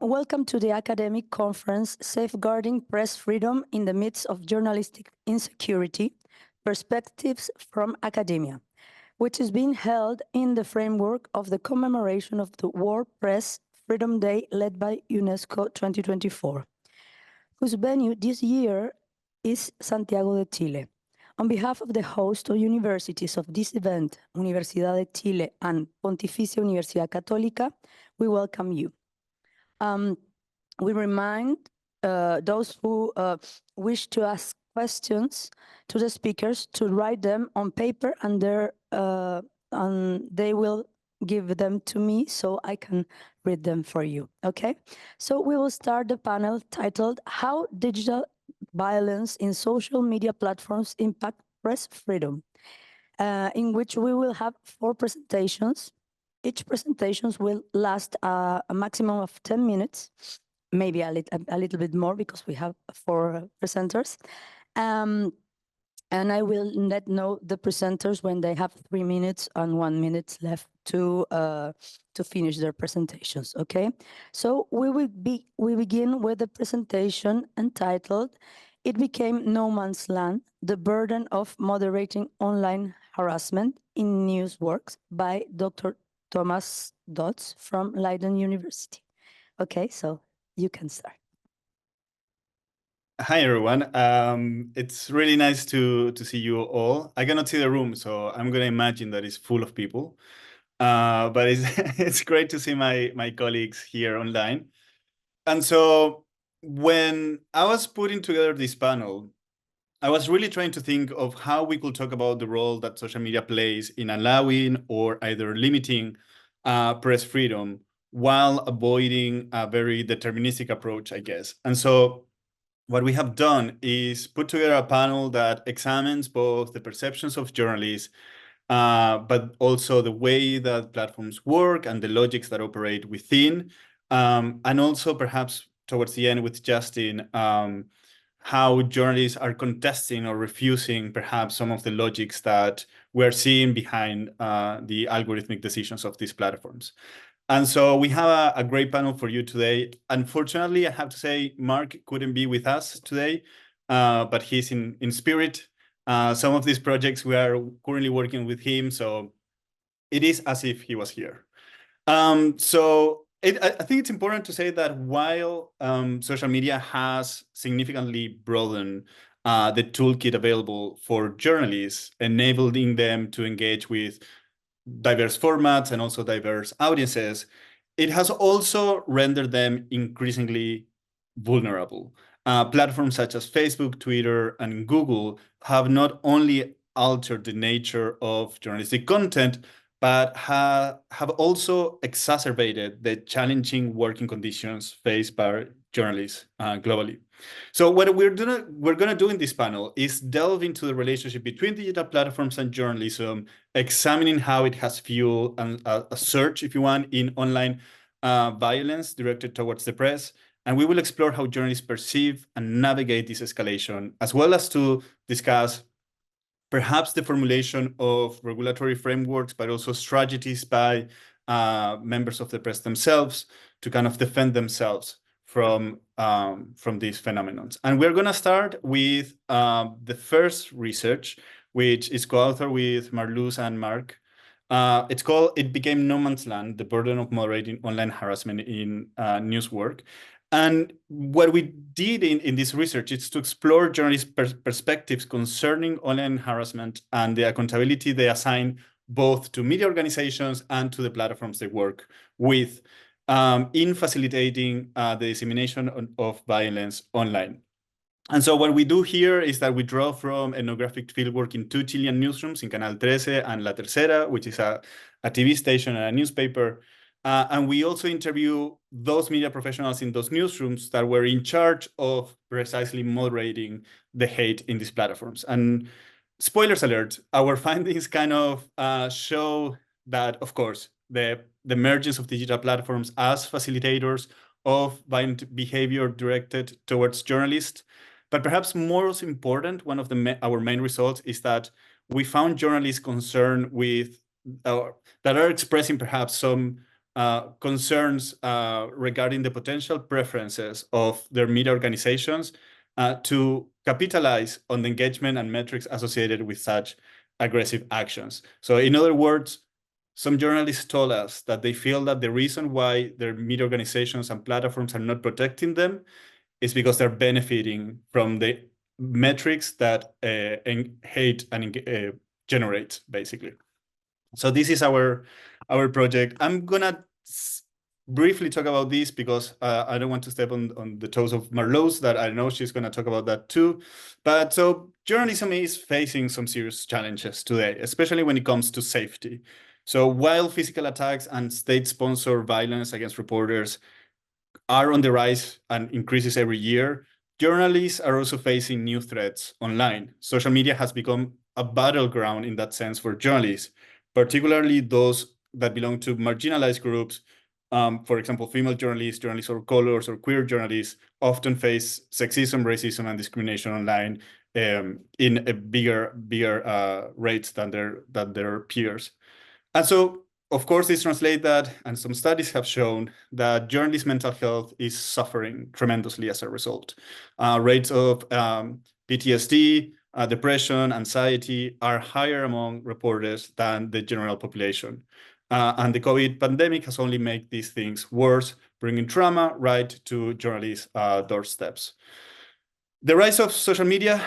Welcome to the academic conference Safeguarding Press Freedom in the Midst of Journalistic Insecurity, Perspectives from Academia, which is being held in the framework of the commemoration of the World Press Freedom Day led by UNESCO 2024, whose venue this year is Santiago de Chile. On behalf of the host of universities of this event, Universidad de Chile and Pontificia Universidad Católica, we welcome you. We remind those who wish to ask questions to the speakers to write them on paper, and they will give them to me so I can read them for you, okay? So we will start the panel titled How Digital Violence in Social Media Platforms Impact Press Freedom, in which we will have 4 presentations. Each presentation will last a maximum of 10 minutes, maybe a little bit more because we have 4 presenters. And I will let know the presenters when they have 3 minutes and 1 minute left to finish their presentations, okay? So we begin with the presentation entitled It Became No Man's Land, The Burden of Moderating Online Harassment in News Works by Dr. Tomás Dodds from Leiden University. Okay, so you can start. Hi, everyone. It's really nice to see you all. I cannot see the room, so I'm going to imagine that it's full of people. But it's great to see my colleagues here online. And so when I was putting together this panel, I was really trying to think of how we could talk about the role that social media plays in allowing or either limiting press freedom while avoiding a very deterministic approach, I guess. And so what we have done is put together a panel that examines both the perceptions of journalists, but also the way that platforms work and the logics that operate within, and also perhaps towards the end with Justin, how journalists are contesting or refusing perhaps some of the logics that we're seeing behind the algorithmic decisions of these platforms. And so we have a great panel for you today. Unfortunately, I have to say, Mark couldn't be with us today, but he's in spirit. Some of these projects, we are currently working with him, so it is as if he was here. I think it's important to say that while social media has significantly broadened the toolkit available for journalists, enabling them to engage with diverse formats and also diverse audiences, it has also rendered them increasingly vulnerable. Platforms such as Facebook, Twitter, and Google have not only altered the nature of journalistic content, but have also exacerbated the challenging working conditions faced by journalists globally. So what we're gonna do in this panel is delve into the relationship between digital platforms and journalism, examining how it has fueled a surge, if you want, in online violence directed towards the press. And we will explore how journalists perceive and navigate this escalation, as well as to discuss perhaps the formulation of regulatory frameworks, but also strategies by members of the press themselves to kind of defend themselves from these phenomena. And we're going to start with the first research, which is co-authored with Marloes and Mark. It's called It Became No Man's Land, The Burden of Moderating Online Harassment in News Work. And what we did in this research is to explore journalists' perspectives concerning online harassment and the accountability they assign both to media organizations and to the platforms they work with in facilitating the dissemination of violence online. And so what we do here is that we draw from ethnographic fieldwork in 2 Chilean newsrooms, in Canal 13 and La Tercera, which is a TV station and a newspaper. And we also interview those media professionals in those newsrooms that were in charge of precisely moderating the hate in these platforms. And spoilers alert, our findings kind of show that, of course, the emergence of digital platforms as facilitators of violent behavior directed towards journalists. But perhaps most important, one of our main results is that we found journalists concerned with, that are expressing perhaps some concerns regarding the potential preferences of their media organizations to capitalize on the engagement and metrics associated with such aggressive actions. So in other words, some journalists told us that they feel that the reason why their media organizations and platforms are not protecting them is because they're benefiting from the metrics that hate and generate, basically. So this is our project. I'm gonna briefly talk about this because I don't want to step on the toes of Marloes, that I know she's gonna talk about that too. But so journalism is facing some serious challenges today, especially when it comes to safety. So while physical attacks and state-sponsored violence against reporters are on the rise and increases every year, journalists are also facing new threats online. Social media has become a battleground in that sense for journalists, particularly those that belong to marginalized groups. For example, female journalists, journalists of colors, or queer journalists often face sexism, racism, and discrimination online in a bigger rates than their peers. And so, of course, this translates that, and some studies have shown that journalists' mental health is suffering tremendously as a result. Rates of PTSD, depression, anxiety are higher among reporters than the general population. And the COVID pandemic has only made these things worse, bringing trauma right to journalists' doorsteps. The rise of social media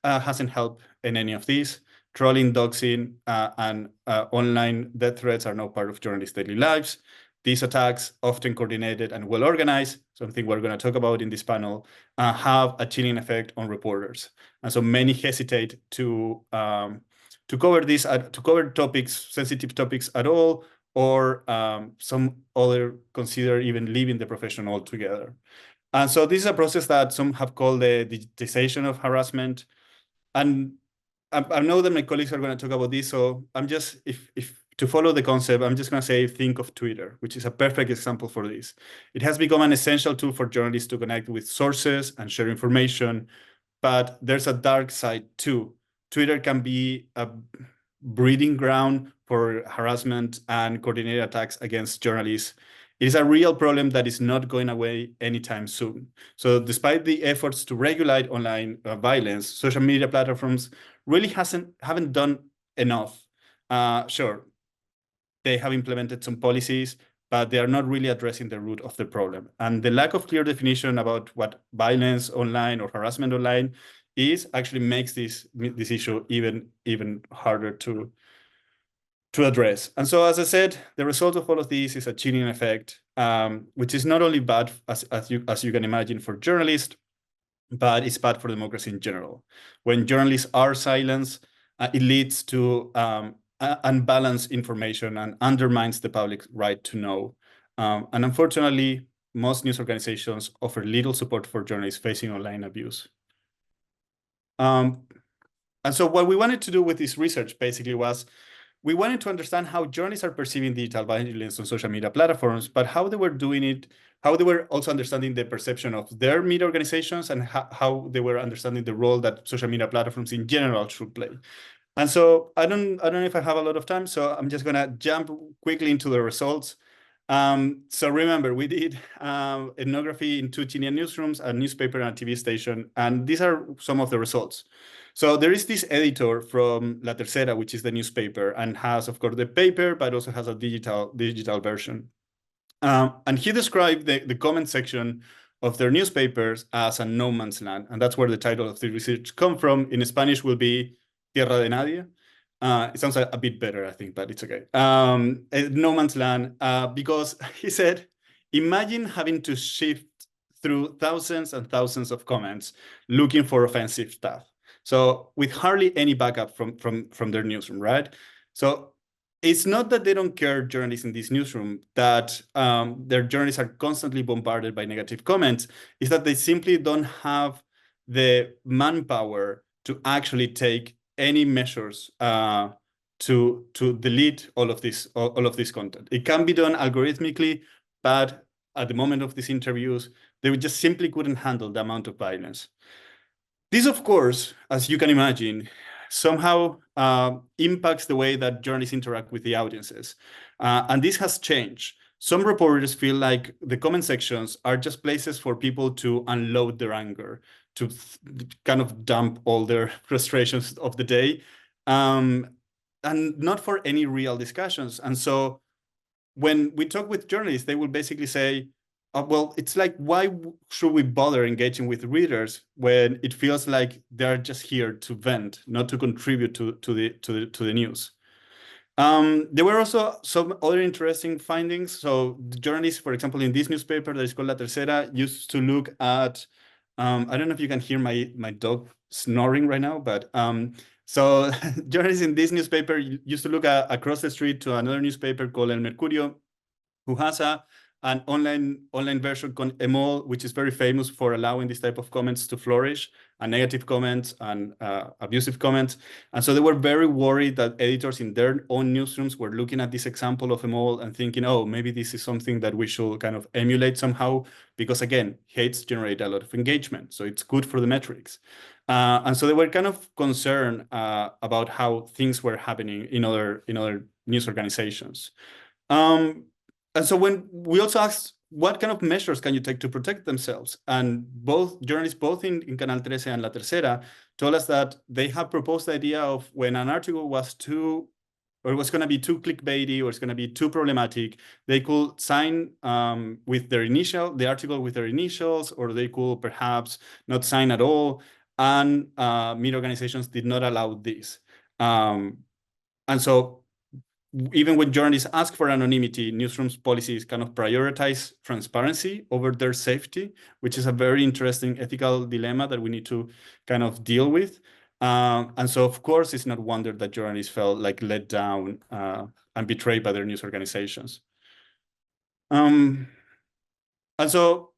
hasn't helped in any of these. Trolling, doxing, and online death threats are now part of journalists' daily lives. These attacks, often coordinated and well-organized, something we're going to talk about in this panel, have a chilling effect on reporters. And so many hesitate to cover this, to cover topics, sensitive topics at all, or some other consider even leaving the profession altogether. And so this is a process that some have called the digitization of harassment. And I know that my colleagues are going to talk about this, so I'm just, if to follow the concept, I'm just going to say, think of Twitter, which is a perfect example for this. It has become an essential tool for journalists to connect with sources and share information, but there's a dark side too. Twitter can be a breeding ground for harassment and coordinated attacks against journalists. It is a real problem that is not going away anytime soon. So despite the efforts to regulate online violence, social media platforms really haven't done enough. Sure, they have implemented some policies, but they are not really addressing the root of the problem. And the lack of clear definition about what violence online or harassment online is actually makes this issue even harder to address. And so, as I said, the result of all of this is a chilling effect, which is not only bad, as you can imagine, for journalists, but it's bad for democracy in general. When journalists are silenced, it leads to unbalanced information and undermines the public's right to know. And unfortunately, most news organizations offer little support for journalists facing online abuse. And so what we wanted to do with this research basically was, we wanted to understand how journalists are perceiving digital violence on social media platforms, but how they were doing it, how they were also understanding the perception of their media organizations, and how they were understanding the role that social media platforms in general should play. And so I don't know if I have a lot of time, so I'm just gonna jump quickly into the results. So remember, we did ethnography in 2 Chilean newsrooms, a newspaper and a TV station, and these are some of the results. So there is this editor from La Tercera, which is the newspaper, and has, of course, the paper, but also has a digital version. And he described the comment section of their newspapers as a no man's land, and that's where the title of the research come from. In Spanish will be Tierra de Nadie. It sounds a bit better, I think, but it's okay. No man's land, because he said, imagine having to shift through thousands and thousands of comments looking for offensive stuff. So with hardly any backup from their newsroom, right? So it's not that they don't care, journalists in this newsroom, that their journalists are constantly bombarded by negative comments. It's that they simply don't have the manpower to actually take any measures to delete all of this content. It can be done algorithmically, but at the moment of these interviews, they just simply couldn't handle the amount of violence. This, of course, as you can imagine, somehow impacts the way that journalists interact with the audiences. And this has changed. some reporters feel like the comment sections are just places for people to unload their anger, to kind of dump all their frustrations of the day, and not for any real discussions. And so when we talk with journalists, they will basically say, well, it's like, why should we bother engaging with readers when it feels like they're just here to vent, not to contribute to the news? There were also some other interesting findings. So the journalists, for example, in this newspaper that is called La Tercera, used to look at, I don't know if you can hear my dog snoring right now, but so journalists in this newspaper used to look across the street to another newspaper called El Mercurio, who has an online version called Emol, which is very famous for allowing this type of comments to flourish, and negative comments and abusive comments. And so they were very worried that editors in their own newsrooms were looking at this example of Emol and thinking, oh, maybe this is something that we should kind of emulate somehow, because again, hates generate a lot of engagement, so it's good for the metrics. And so they were kind of concerned about how things were happening in other news organizations. And so when we also asked, what kind of measures can you take to protect themselves? And both journalists, both in Canal 13 and La Tercera, told us that they have proposed the idea of when an article was too, or it was going to be too clickbaity, or it's going to be too problematic, they could sign with their the article with their initials, or they could perhaps not sign at all. And media organizations did not allow this. And so even when journalists ask for anonymity, newsrooms policies kind of prioritize transparency over their safety, which is a very interesting ethical dilemma that we need to kind of deal with. And so, of course, it's not wonder that journalists felt like let down and betrayed by their news organizations. And so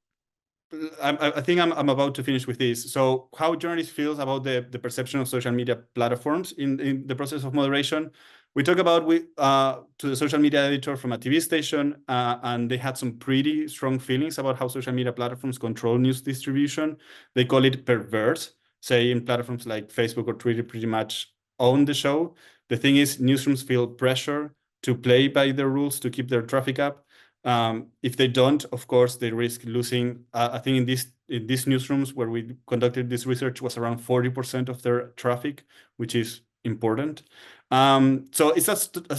I think I'm about to finish with this. So how journalists feel about the perception of social media platforms in the process of moderation. We talk about to the social media editor from a TV station, and they had some pretty strong feelings about how social media platforms control news distribution. They call it perverse, saying platforms like Facebook or Twitter pretty much own the show. The thing is, newsrooms feel pressure to play by their rules to keep their traffic up. If they don't, of course, they risk losing. I think in these newsrooms where we conducted this research was around 40% of their traffic, which is important. So it's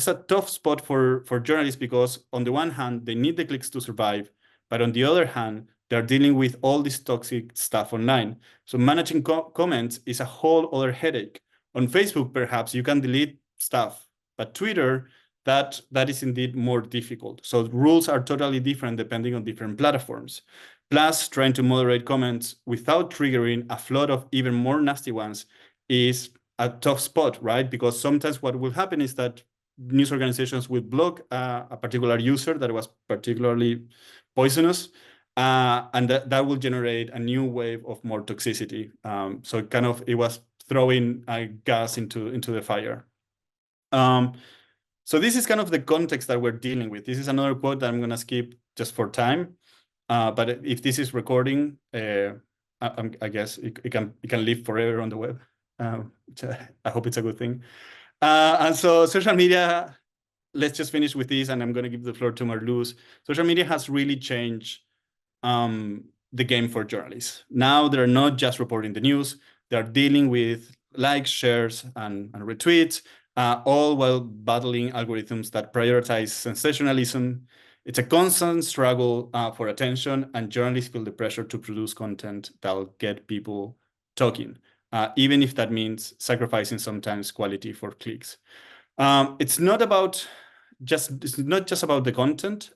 a tough spot for journalists, because on the one hand, they need the clicks to survive, but on the other hand, they're dealing with all this toxic stuff online. So managing comments is a whole other headache. On Facebook, perhaps you can delete stuff, but Twitter, that is indeed more difficult. So the rules are totally different depending on different platforms. Plus, trying to moderate comments without triggering a flood of even more nasty ones is a tough spot, right? Because sometimes what will happen is that news organizations will block a particular user that was particularly poisonous, and that will generate a new wave of more toxicity. So it was throwing gas into the fire. So this is kind of the context that we're dealing with. This is another quote that I'm going to skip just for time. But if this is recording, I guess it can live forever on the web. I hope it's a good thing. And so social media, let's just finish with this, and I'm going to give the floor to Marloes. Social media has really changed the game for journalists. Now they're not just reporting the news, they're dealing with likes, shares, and retweets, all while battling algorithms that prioritize sensationalism. It's a constant struggle for attention, and journalists feel the pressure to produce content that'll get people talking, even if that means sacrificing sometimes quality for clicks. It's not just about the content.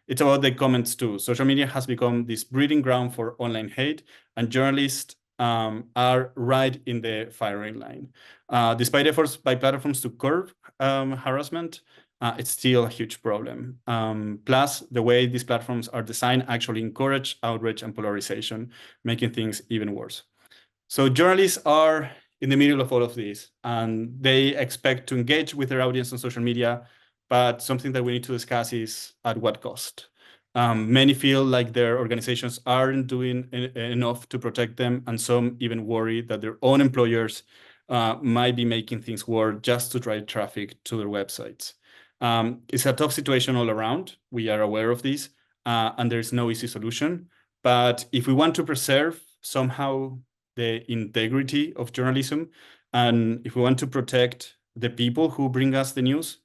It's about the comments too. Social media has become this breeding ground for online hate, and journalists are right in the firing line. Despite efforts by platforms to curb harassment, it's still a huge problem. Plus, the way these platforms are designed actually encourage outrage and polarization, making things even worse. So journalists are in the middle of all of this, and they expect to engage with their audience on social media, but something that we need to discuss is at what cost. Many feel like their organizations aren't doing enough to protect them, and some even worry that their own employers might be making things worse just to drive traffic to their websites. It's a tough situation all around. We are aware of this, and there's no easy solution. But if we want to preserve somehow the integrity of journalism, and if we want to protect the people who bring us the news,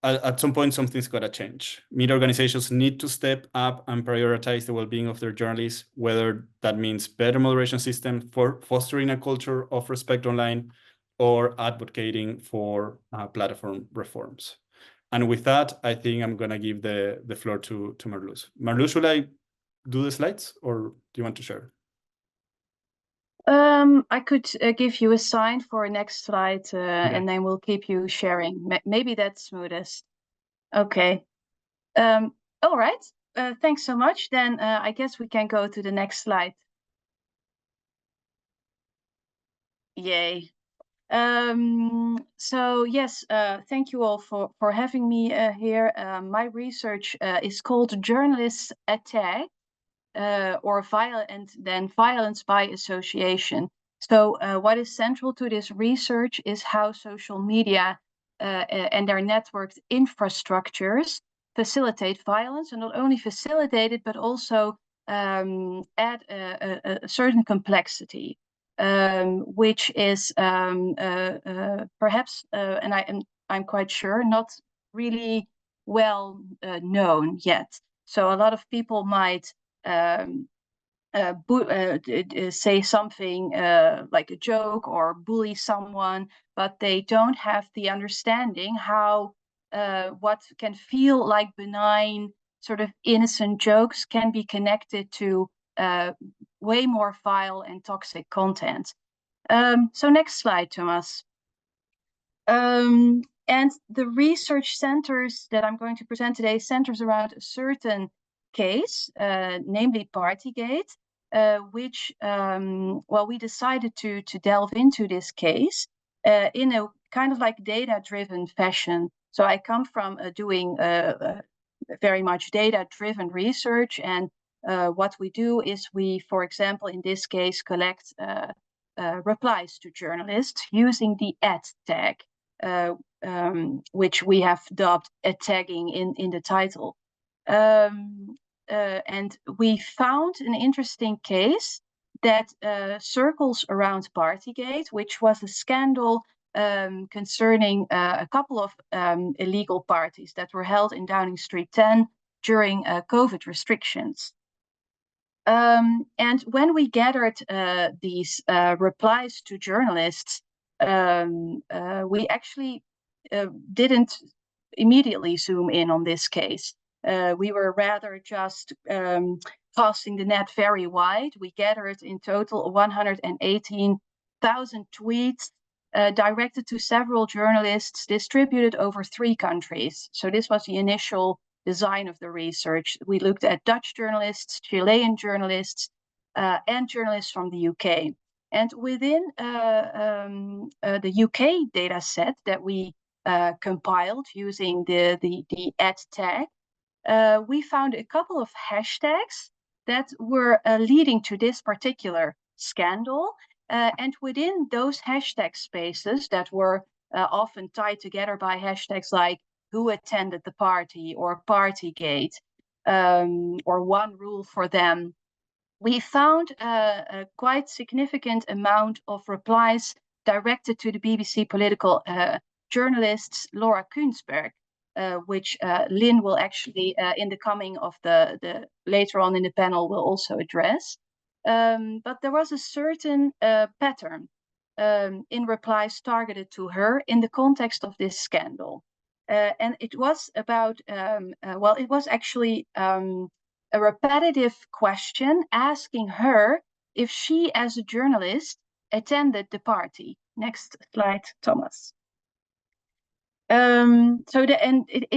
at some point, something's got to change. Media organizations need to step up and prioritize the well-being of their journalists, whether that means better moderation systems for fostering a culture of respect online or advocating for platform reforms. And with that, I think I'm going to give the floor to Marloes. Marloes, should I do the slides or do you want to share? I could give you a sign for a next slide and then we'll keep you sharing. Maybe that's smoothest. Okay. All right. Thanks so much. Then I guess we can go to the next slide. Yay. So yes, thank you all for having me here. My research is called Journalists Attack, or violence by association. So what is central to this research is how social media and their networked infrastructures facilitate violence, and not only facilitate it, but also add a certain complexity, which is perhaps, and I'm quite sure, not really well known yet. So a lot of people might say something like a joke or bully someone, but they don't have the understanding how what can feel like benign, sort of innocent jokes can be connected to way more vile and toxic content. So next slide, Tomás. And the research centers that I'm going to present today centers around a certain case, namely Partygate, which, well, we decided to delve into this case in a kind of like data-driven fashion. So I come from doing very much data-driven research, and what we do is we, for example, in this case, collect replies to journalists using the @tag. Which we have dubbed tagging in the title. And we found an interesting case that circles around Partygate, which was a scandal concerning a couple of illegal parties that were held in Downing Street 10 during COVID restrictions. And when we gathered these replies to journalists, we actually didn't immediately zoom in on this case. We were rather just casting the net very wide. We gathered in total 118,000 tweets directed to several journalists distributed over 3 countries. So this was the initial design of the research. We looked at Dutch journalists, Chilean journalists, and journalists from the UK. And within the UK data set that we compiled using the @tag, we found a couple of hashtags that were leading to this particular scandal. And within those hashtag spaces that were often tied together by hashtags like who attended the party or Partygate or one rule for them, we found a quite significant amount of replies directed to the BBC political journalists Laura Kuenssberg, which Lynn will actually, in the coming of the later on in the panel, will also address. But there was a certain pattern in replies targeted to her in the context of this scandal. And it was about, well, it was actually a repetitive question asking her if she, as a journalist, attended the party. Next slide, Thomas. So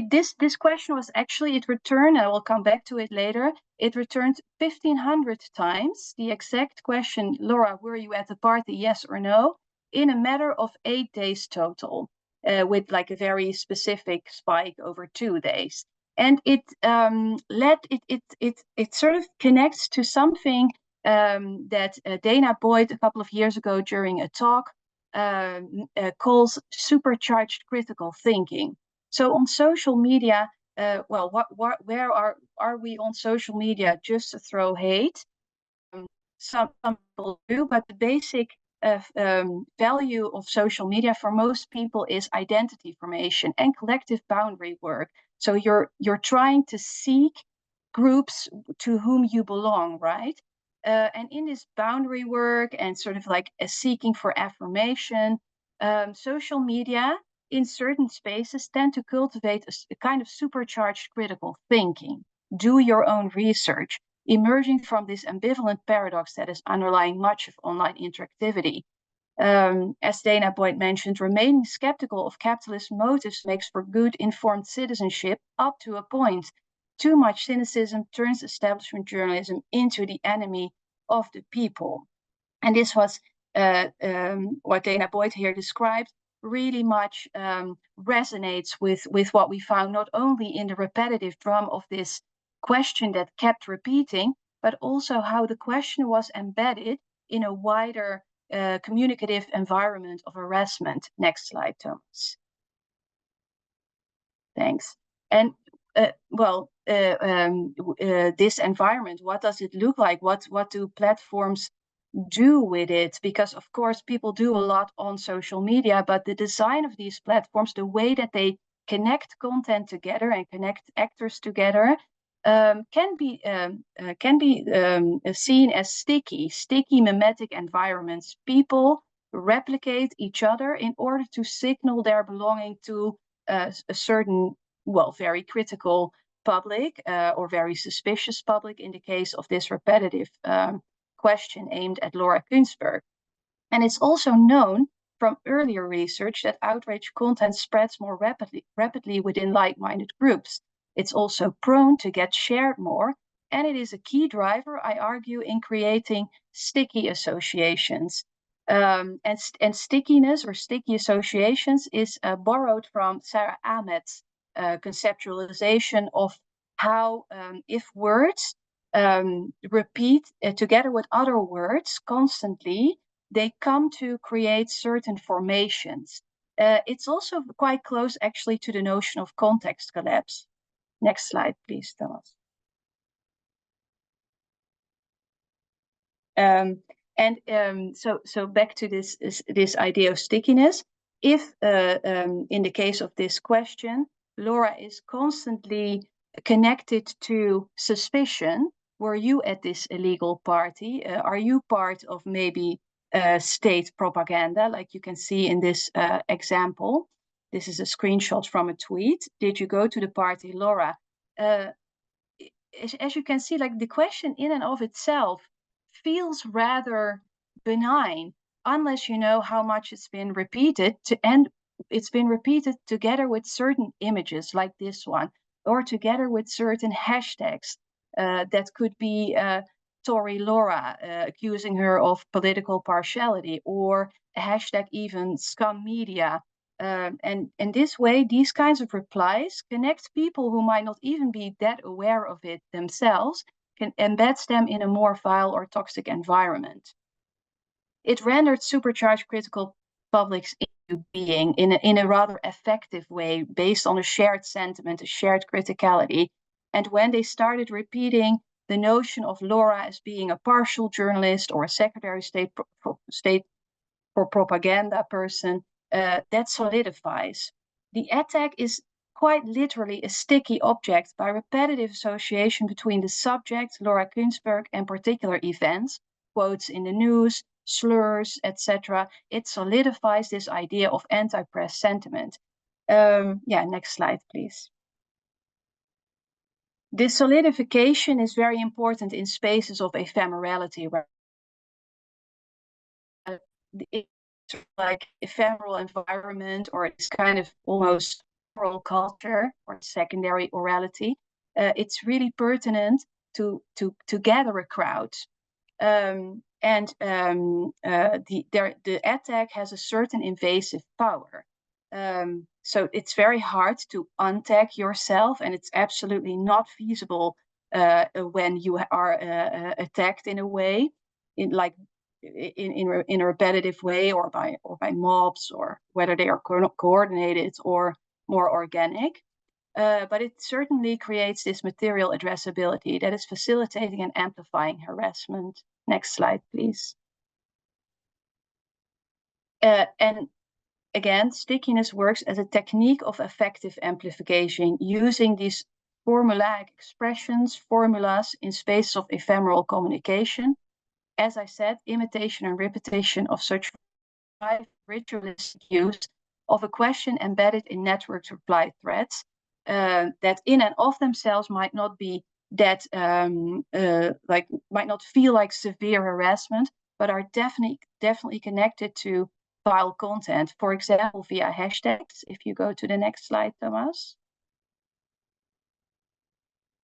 this question was actually, it returned, I will come back to it later, it returned 1,500 times, the exact question, Laura, were you at the party, yes or no, in a matter of 8 days total, with like a very specific spike over 2 days. And it it sort of connects to something that Dana Boyd a couple of years ago during a talk calls supercharged critical thinking. So on social media, well, where are we on social media just to throw hate? Some people do, but the basic value of social media for most people is identity formation and collective boundary work. So you're trying to seek groups to whom you belong, right? And in this boundary work and sort of like a seeking for affirmation, social media in certain spaces tend to cultivate a kind of supercharged critical thinking. Do your own research, emerging from this ambivalent paradox that is underlying much of online interactivity. As Dana Boyd mentioned, remaining skeptical of capitalist motives makes for good informed citizenship up to a point. Too much cynicism turns establishment journalism into the enemy of the people. And this was what Dana Boyd here described, really much resonates with what we found, not only in the repetitive drum of this question that kept repeating, but also how the question was embedded in a wider communicative environment of harassment. Next slide, Tomás. Thanks. And this environment, what does it look like? What do platforms do with it? Because of course people do a lot on social media, but the design of these platforms, the way that they connect content together and connect actors together, can be seen as sticky mimetic environments. People replicate each other in order to signal their belonging to a certain, well, very critical public or very suspicious public in the case of this repetitive question aimed at Laura Kuenssberg. And it's also known from earlier research that outrage content spreads more rapidly within like-minded groups. It's also prone to get shared more, and it is a key driver, I argue, in creating sticky associations. And stickiness or sticky associations is borrowed from Sarah Ahmed's conceptualization of how if words repeat together with other words constantly, they come to create certain formations. It's also quite close actually to the notion of context collapse. Next slide, please, Tomás. So back to this idea of stickiness. If in the case of this question, Laura is constantly connected to suspicion, were you at this illegal party? Are you part of maybe state propaganda, like you can see in this example? This is a screenshot from a tweet. Did you go to the party, Laura? As you can see, like the question in and of itself feels rather benign, unless you know how much it's been repeated and it's been repeated together with certain images like this one, or together with certain hashtags that could be Tory Laura, accusing her of political partiality, or a hashtag even scum media. And in this way, these kinds of replies connect people who might not even be that aware of it themselves, can embed them in a more vile or toxic environment. It rendered supercharged critical publics into being in a rather effective way, based on a shared sentiment, a shared criticality. And when they started repeating the notion of Laura as being a partial journalist or a Secretary of State for propaganda person, that solidifies. The attack is quite literally a sticky object by repetitive association between the subject, Laura Kuenssberg, and particular events, quotes in the news, slurs, etc. It solidifies this idea of anti-press sentiment. Next slide, please. This solidification is very important in spaces of ephemerality, where it's like ephemeral environment, or it's kind of almost oral culture or secondary orality. It's really pertinent to gather a crowd. The attack has a certain invasive power. So it's very hard to untag yourself, and it's absolutely not feasible when you are attacked in a way, in a repetitive way, or by mobs, or whether they are coordinated or more organic. But it certainly creates this material addressability that is facilitating and amplifying harassment. Next slide, please. And again, stickiness works as a technique of effective amplification using these formulaic expressions, formulas in spaces of ephemeral communication. As I said, imitation and repetition of such ritualistic use of a question embedded in networked reply threads that in and of themselves might not be that might not feel like severe harassment, but are definitely connected to file content, for example, via hashtags. If you go to the next slide, Tomás,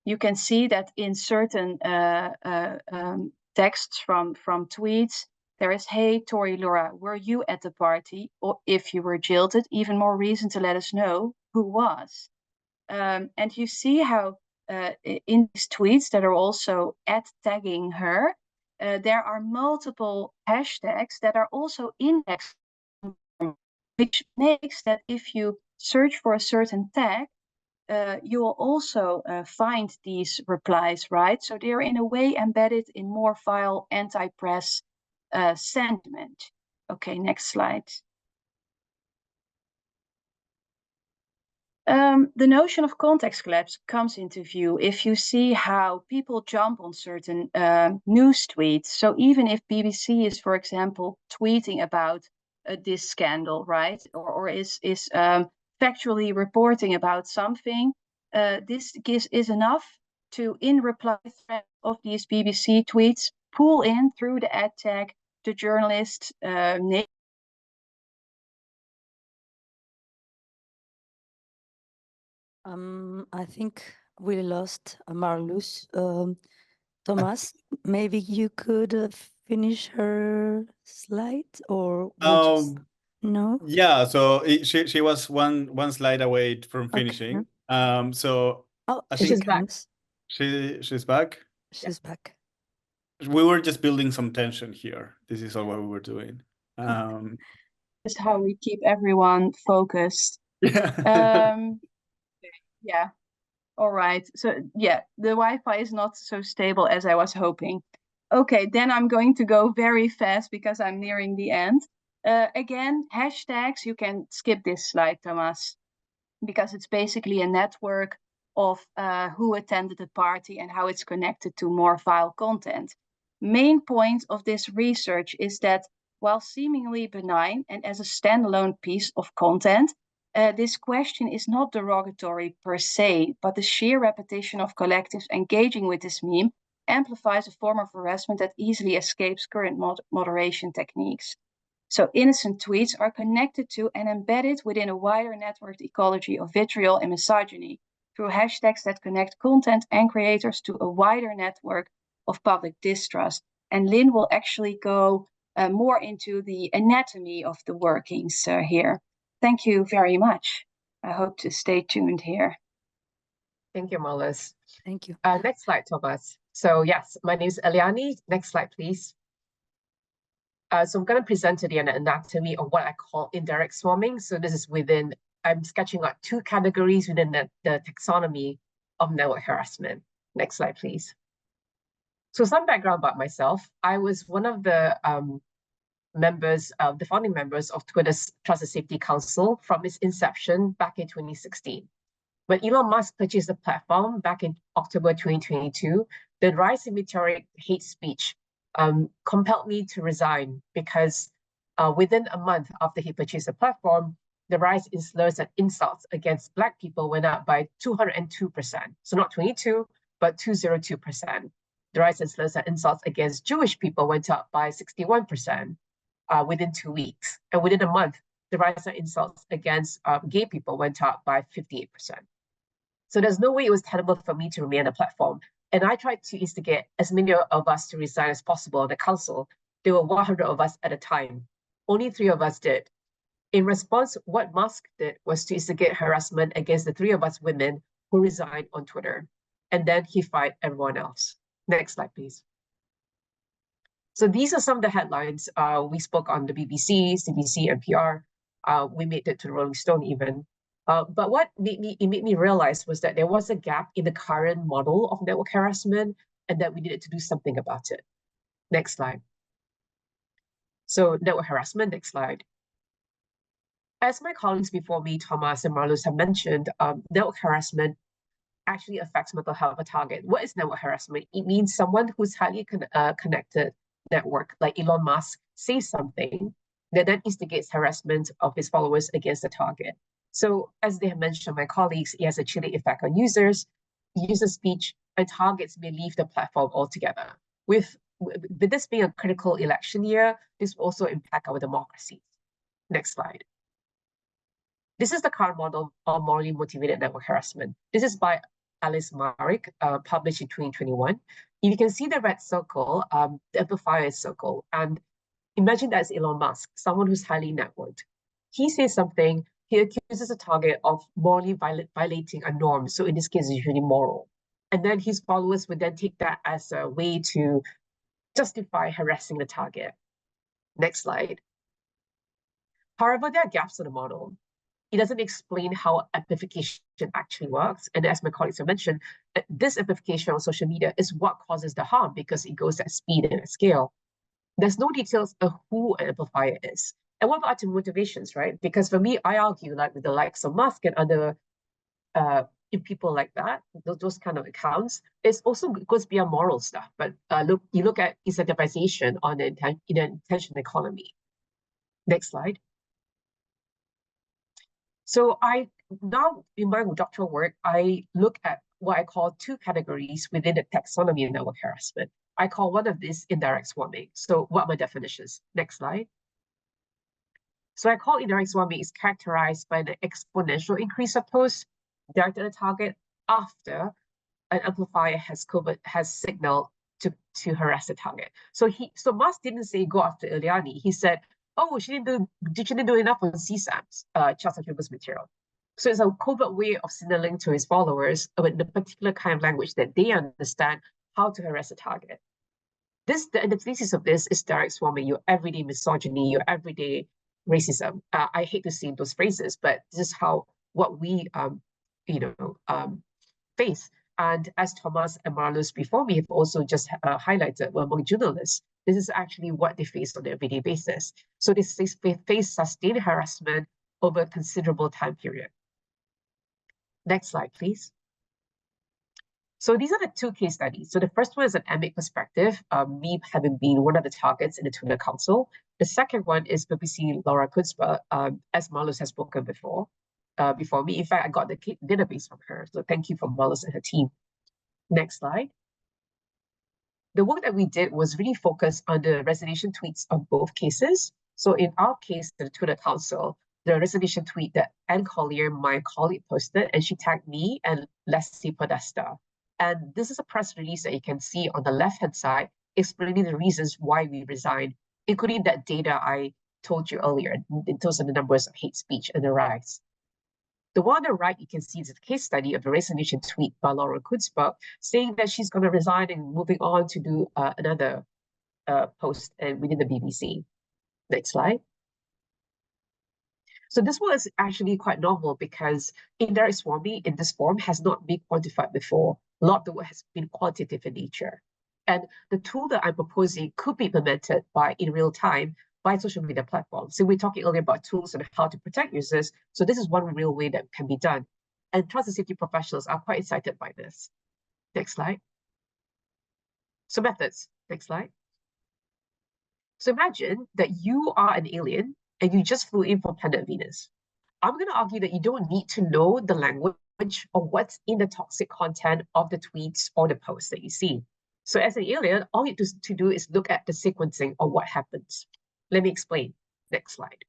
you can see that in certain texts from tweets, there is, hey, Tori Laura, were you at the party? Or if you were jilted, even more reason to let us know who was. And you see how in these tweets that are also tagging her, there are multiple hashtags that are also indexed, which makes that if you search for a certain tag, you will also find these replies, right? So they're in a way embedded in more file anti-press sentiment. Okay, next slide. The notion of context collapse comes into view if you see how people jump on certain news tweets. So even if BBC is, for example, tweeting about this scandal, right, or is factually reporting about something, this is enough to, in reply thread of these BBC tweets, pull in through the ad tag the journalist name. I think we lost Marloes. Tomás, maybe you could finish her slide, or no? Yeah, so she was one slide away from finishing. Okay. So oh, I she's think back. She's back. She's back. We were just building some tension here. This is all what we were doing. Just how we keep everyone focused. Yeah. Yeah. All right. So yeah, the Wi-Fi is not so stable as I was hoping. Okay, then I'm going to go very fast because I'm nearing the end. Again, hashtags, you can skip this slide, Tomás, because it's basically a network of who attended the party and how it's connected to more file content. Main point of this research is that while seemingly benign and as a standalone piece of content, this question is not derogatory per se, but the sheer repetition of collectives engaging with this meme amplifies a form of harassment that easily escapes current moderation techniques. So innocent tweets are connected to and embedded within a wider networked ecology of vitriol and misogyny through hashtags that connect content and creators to a wider network of public distrust. And Lynn will actually go more into the anatomy of the workings here. Thank you very much. I hope to stay tuned here. Thank you, Marloes. Thank you. Next slide, Tomás. So yes, my name is Eirliani. Next slide, please. So I'm going to present today an anatomy of what I call indirect swarming. So this is within, I'm sketching out two categories within the taxonomy of network harassment. Next slide, please. So some background about myself. I was one of the the founding members of Twitter's Trust and Safety Council from its inception back in 2016. When Elon Musk purchased the platform back in October 2022, the rise in meteoric hate speech compelled me to resign because within a month after he purchased the platform, the rise in slurs and insults against Black people went up by 202%. So not 22, but 202%. The rise in slurs and insults against Jewish people went up by 61% within 2 weeks. And within a month, the rise in insults against gay people went up by 58%. So there's no way it was tenable for me to remain on the platform. And I tried to instigate as many of us to resign as possible on the council. There were 100 of us at a time. Only 3 of us did. In response, what Musk did was to instigate harassment against the 3 of us women who resigned on Twitter. And then he fired everyone else. Next slide, please. So these are some of the headlines. We spoke on the BBC, CBC, NPR. We made it to the Rolling Stone even. But what made me realize was that there was a gap in the current model of network harassment and that we needed to do something about it. Next slide. So network harassment, next slide. As my colleagues before me, Tomás and Marloes, have mentioned, network harassment actually affects mental health of a target. What is network harassment? It means someone who's highly connected network, like Elon Musk, says something that then instigates harassment of his followers against the target. So as they have mentioned, my colleagues, it has a chilling effect on users, user speech, and targets may leave the platform altogether. With this being a critical election year, this will also impact our democracy. Next slide. This is the current model of morally motivated network harassment. This is by Alice Marick, published in 2021. If you can see the red circle, the amplifier circle, and imagine that's Elon Musk, someone who's highly networked. He says something, he accuses a target of morally violating a norm. So in this case, it's usually moral. And then his followers would then take that as a way to justify harassing the target. Next slide. However, there are gaps in the model. It doesn't explain how amplification actually works. And as my colleagues have mentioned, this amplification on social media is what causes the harm because it goes at speed and at scale. There's no details of who an amplifier is. And what about the motivations, right? Because for me, I argue like with the likes of Musk and other people like that, those kind of accounts, it also goes beyond moral stuff. But you look at incentivization on the intention economy. Next slide. So I now, in my doctoral work, I look at what I call two categories within the taxonomy of network harassment. I call one of these indirect swarming. So what are my definitions? Next slide. So I call indirect swarming is characterized by an exponential increase of posts directed at a target after an amplifier has signaled to harass the target. So Musk didn't say go after Eirliani. He said, oh, she didn't do enough on CSAM's Charles Huber's material. So it's a covert way of signaling to his followers about the particular kind of language that they understand how to harass a target. The antithesis of this is direct swarming, your everyday misogyny, your everyday racism. I hate to say those phrases, but this is what we face. And as Tomás and Marloes before me have also just highlighted, well, among journalists, this is actually what they face on an everyday basis. So they face sustained harassment over a considerable time period. Next slide, please. So these are the two case studies. So the first one is an emic perspective, me having been one of the targets in the Tuna Council. The second one is BBC Laura Kutzbach, as Marloes has spoken before me. In fact, I got the database from her. So thank you for Marloes and her team. Next slide. The work that we did was really focused on the resignation tweets of both cases. So in our case, the Tuna Council, the resignation tweet that Anne Collier, my colleague, posted, and she tagged me and Leslie Podesta. And this is a press release that you can see on the left-hand side, explaining the reasons why we resigned, including that data I told you earlier, in terms of the numbers of hate speech and the rise. The one on the right, you can see is a case study of the resignation tweet by Laura Kutzbach, saying that she's going to resign and moving on to do another post within the BBC. Next slide. So this one is actually quite novel because indirect swarming in this form has not been quantified before. A lot of the work has been quantitative in nature. And the tool that I'm proposing could be implemented in real time by social media platforms. So we're talking earlier about tools and how to protect users. So this is one real way that can be done. And trust and safety professionals are quite excited by this. Next slide. So methods. Next slide. So imagine that you are an alien and you just flew in from planet Venus. I'm going to argue that you don't need to know the language or what's in the toxic content of the tweets or the posts that you see. So as an alien, all you need to do is look at the sequencing of what happens. Let me explain. Next slide.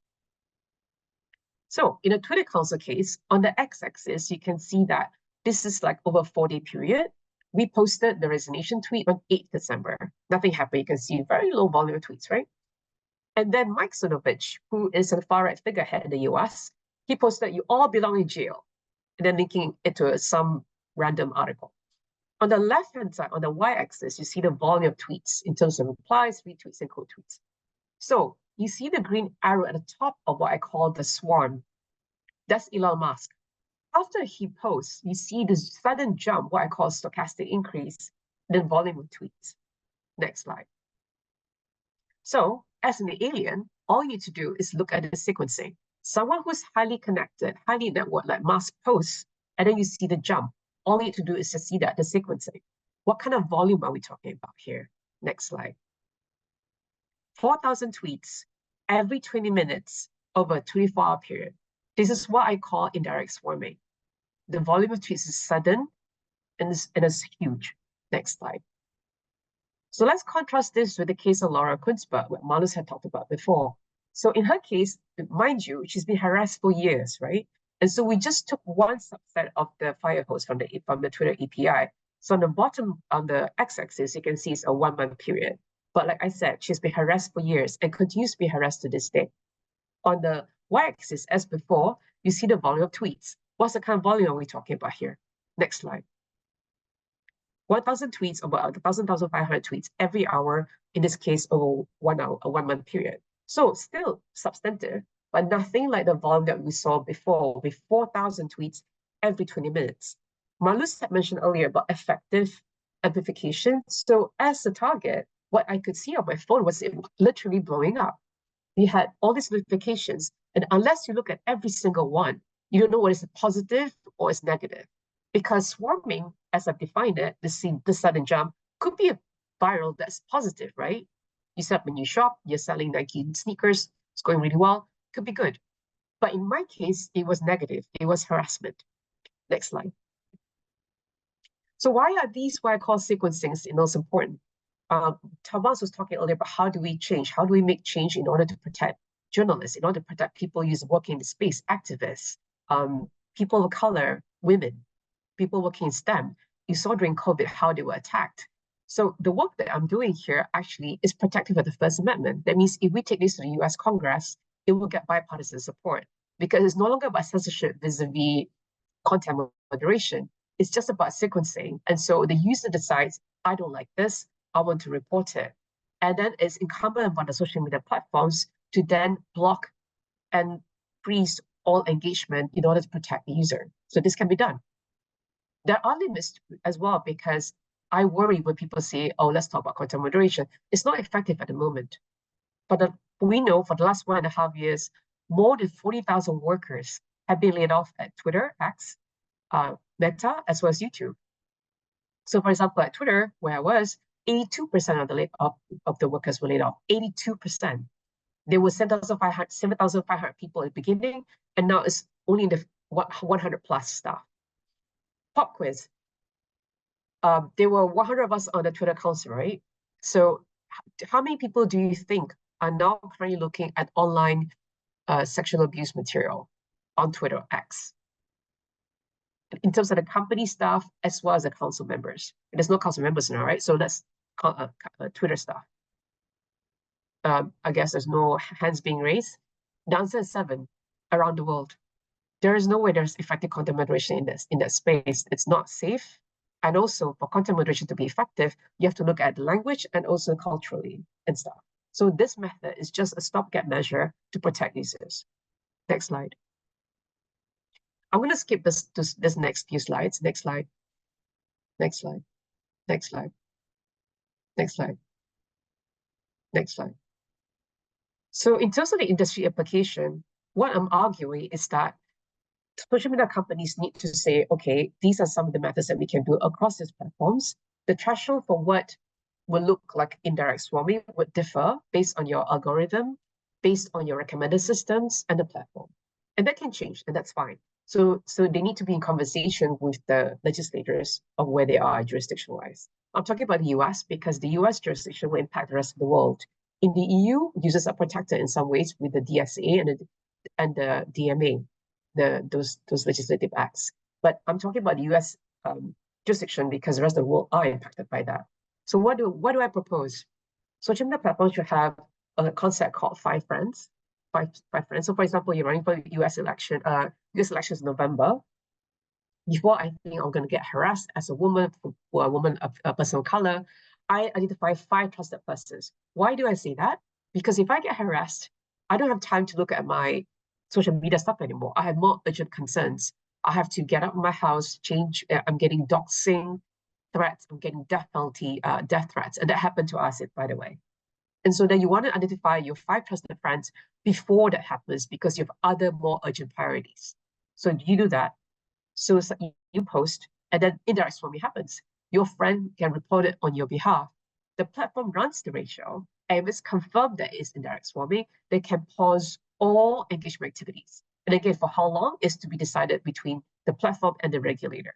So in a Twitter Council case, on the x-axis, you can see that this is like over a 4-day period. We posted the resignation tweet on 8th December. Nothing happened. You can see very low volume of tweets, right? And then Mike Sonovich, who is a far-right figurehead in the US, he posted, "You all belong in jail," and then linking it to some random article. On the left-hand side, on the y-axis, you see the volume of tweets in terms of replies, retweets, and quote tweets. So you see the green arrow at the top of what I call the swarm. That's Elon Musk. after he posts, you see this sudden jump, what I call stochastic increase in the volume of tweets. Next slide. So as an alien, all you need to do is look at the sequencing. Someone who's highly connected, highly networked, like Musk posts, and then you see the jump. All you need to do is just see that, the sequencing. What kind of volume are we talking about here? Next slide. 4,000 tweets every 20 minutes over a 24-hour period. This is what I call indirect swarming. The volume of tweets is sudden and it's huge. Next slide. So let's contrast this with the case of Laura Kunzberg, what Marloes had talked about before. So in her case, mind you, she's been harassed for years, right? And so we just took one subset of the fire hose from the Twitter API. So on the bottom, on the x-axis, you can see it's a 1 month period. But like I said, she's been harassed for years and continues to be harassed to this day. On the y-axis, as before, you see the volume of tweets. What's the kind of volume are we talking about here? Next slide. 1,000 tweets, about 1,500 tweets every hour, in this case, over 1 hour, a 1 month period. So still substantive, but nothing like the volume that we saw before with 4,000 tweets every 20 minutes. Marloes had mentioned earlier about effective amplification. So as a target, what I could see on my phone was it literally blowing up. We had all these notifications, and unless you look at every single one, you don't know what is positive or is negative. Because swarming, as I've defined it, the sudden jump, could be a viral that's positive, right? You said when you shop, you're selling Nike sneakers, it's going really well, could be good. But in my case, it was negative. It was harassment. Next slide. So why are these what I call sequencings most important? Tomás was talking earlier about how do we change? How do we make change in order to protect journalists, in order to protect people working in the space, activists, people of color, women, people working in STEM. You saw during COVID how they were attacked. So the work that I'm doing here actually is protective of the First Amendment. That means if we take this to the US Congress, it will get bipartisan support because it's no longer about censorship vis-a-vis content moderation. It's just about sequencing. And so the user decides, I don't like this, I want to report it. And then it's incumbent upon the social media platforms to then block and freeze all engagement in order to protect the user. So this can be done. There are limits as well, because I worry when people say, oh, let's talk about content moderation. It's not effective at the moment. But we know for the last 1.5 years, more than 40,000 workers have been laid off at Twitter, X, Meta, as well as YouTube. So for example, at Twitter, where I was, 82% of the workers were laid off, 82%. There were 7,500 people at the beginning, and now it's only the 100 plus staff. Pop quiz. There were 100 of us on the Twitter council, right? So how many people do you think are now currently looking at online sexual abuse material on Twitter X? In terms of the company staff as well as the council members. There's no council members now, right? So that's Twitter staff. I guess there's no hands being raised. The answer is 7 around the world. There is no way there's effective content moderation in that space. It's not safe. And also for content moderation to be effective, you have to look at the language and also culturally and stuff. So this method is just a stopgap measure to protect users. Next slide. I'm going to skip this next few slides. Next slide. Next slide. Next slide. Next slide. Next slide. So in terms of the industry application, what I'm arguing is that social media companies need to say, okay, these are some of the methods that we can do across these platforms. The threshold for what will look like indirect swarming would differ based on your algorithm, based on your recommended systems and the platform. And that can change, and that's fine. So they need to be in conversation with the legislators of where they are jurisdiction-wise. I'm talking about the US because the US jurisdiction will impact the rest of the world. In the EU, users are protected in some ways with the DSA and the DMA, those legislative acts. But I'm talking about the US jurisdiction because the rest of the world are impacted by that. So what do I propose? Social media platforms should have a concept called 5 friends. Five friends. So for example, you're running for the US election. US elections in November. Before I think I'm going to get harassed as a woman, or a woman, a person of color, I identify 5 trusted persons. Why do I say that? Because if I get harassed, I don't have time to look at my social media stuff anymore. I have more urgent concerns. I have to get out of my house, change. I'm getting doxing threats. I'm getting death penalty, death threats, and that happened to us, by the way. And so then you want to identify your 5 trusted friends before that happens because you have other more urgent priorities. So you do that. So it's like you post, and then indirect swarming happens. Your friend can report it on your behalf. The platform runs the ratio, and if it's confirmed that it's indirect swarming, they can pause all engagement activities. And again, for how long is to be decided between the platform and the regulator.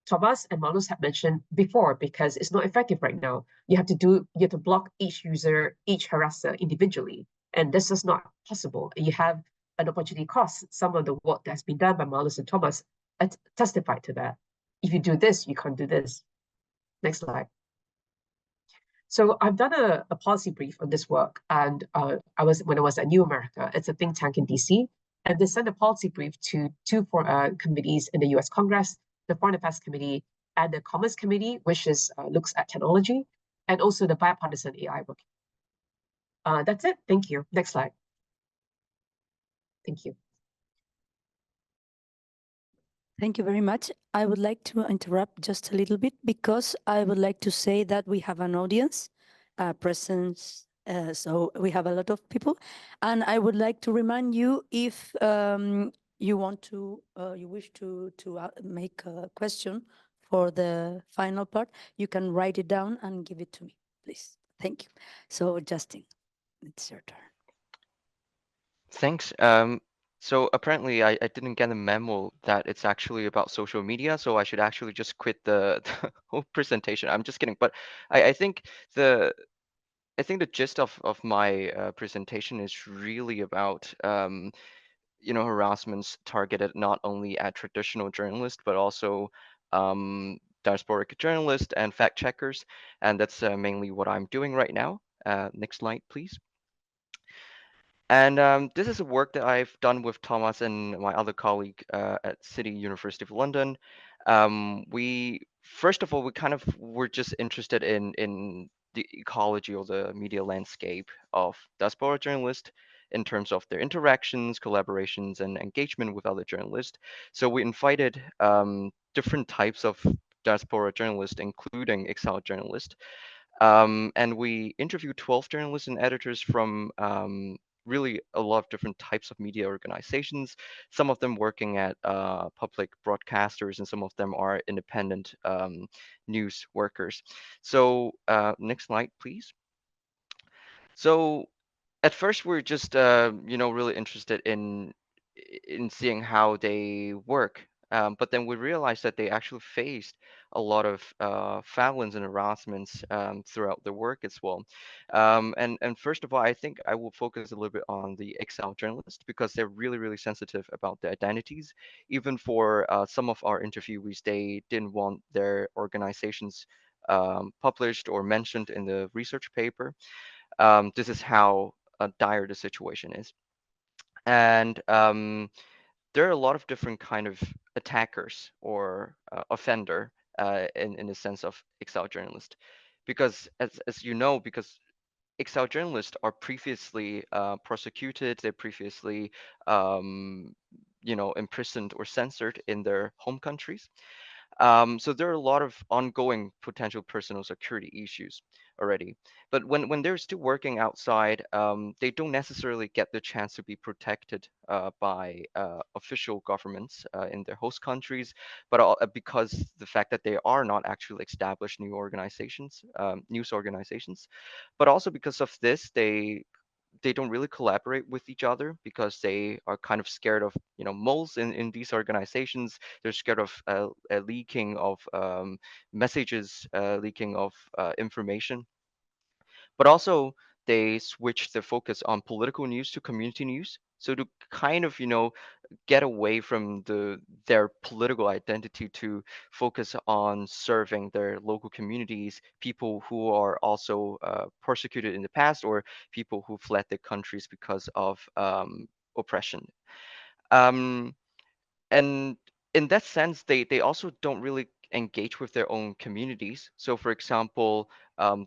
Tomás and Marloes have mentioned before, because it's not effective right now. You have to block each user, each harasser individually, and this is not possible. You have an opportunity cost. Some of the work that's been done by Marloes and Tomás testify to that. If you do this, you can't do this. Next slide. So I've done a policy brief on this work, and when I was at New America, it's a think tank in DC, and they sent a policy brief to 2 committees in the US Congress, the Foreign Affairs Committee and the Commerce Committee, which looks at technology, and also the bipartisan AI working. That's it. Thank you. Next slide. Thank you. Thank you very much. I would like to interrupt just a little bit because I would like to say that we have an audience presence. So we have a lot of people, and I would like to remind you, if you want to, you wish to make a question for the final part, you can write it down and give it to me, please. Thank you. So Justin, it's your turn. Thanks. So apparently I didn't get a memo that it's actually about social media, so I should actually just quit the, the whole presentation. I'm just kidding, but I think the gist of my presentation is really about harassments targeted not only at traditional journalists but also diasporic journalists and fact checkers, and that's mainly what I'm doing right now. Next slide, please. And this is a work that I've done with Tomás and my other colleague at City University of London. First of all, we kind of were just interested in the ecology or the media landscape of diaspora journalists in terms of their interactions, collaborations, and engagement with other journalists. So we invited different types of diaspora journalists, including exiled journalists. And we interviewed 12 journalists and editors from really a lot of different types of media organizations, some of them working at public broadcasters, and some of them are independent news workers. So next slide, please. So at first, we're just really interested in seeing how they work. But then we realized that they actually faced a lot of violence and harassments throughout their work as well. And first of all, I think I will focus a little bit on the exile journalists because they're really, really sensitive about their identities. Even for some of our interviewees, they didn't want their organizations published or mentioned in the research paper. This is how dire the situation is. And there are a lot of different kind of attackers or offender in the sense of exile journalist, because as you know, because exile journalists are previously prosecuted, they're previously imprisoned or censored in their home countries. So there are a lot of ongoing potential personal security issues already. But when they're still working outside, they don't necessarily get the chance to be protected by official governments in their host countries, but because the fact that they are not actually established new organizations, news organizations, but also because of this, they don't really collaborate with each other because they are kind of scared of moles in these organizations. They're scared of leaking of messages, leaking of information. But also they switch their focus on political news to community news. So to kind of get away from their political identity to focus on serving their local communities, people who are also persecuted in the past, or people who fled their countries because of oppression. And in that sense, they also don't really engage with their own communities. So for example,